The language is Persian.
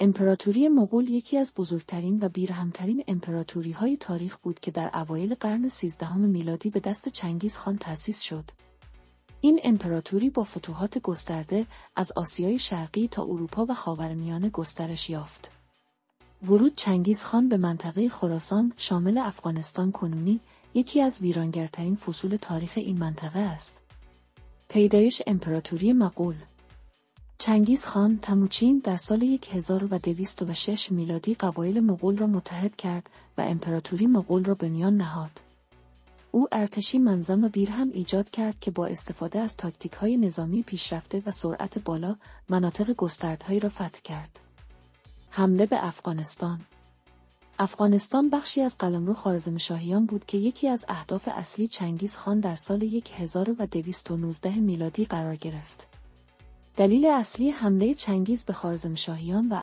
امپراتوری مغول یکی از بزرگترین و بیرحمترین امپراتوری‌های تاریخ بود که در اوایل قرن 13 میلادی به دست چنگیزخان تأسیس شد. این امپراتوری با فتوحات گسترده از آسیای شرقی تا اروپا و خاورمیانه گسترش یافت. ورود چنگیزخان به منطقه خراسان شامل افغانستان کنونی یکی از ویرانگرترین فصول تاریخ این منطقه است. پیدایش امپراتوری مغول. چنگیزخان تموچین در سال 1206 میلادی قبایل مغول را متحد کرد و امپراتوری مغول را بنیان نهاد. او ارتشی منظم و بیرحم ایجاد کرد که با استفاده از تاکتیک‌های نظامی پیشرفته و سرعت بالا مناطق گستردهایی را فتح کرد. حمله به افغانستان. افغانستان بخشی از قلمرو خوارزمشاهیان بود که یکی از اهداف اصلی چنگیزخان در سال 1219 میلادی قرار گرفت. دلیل اصلی حمله چنگیز به خوارزمشاهیان و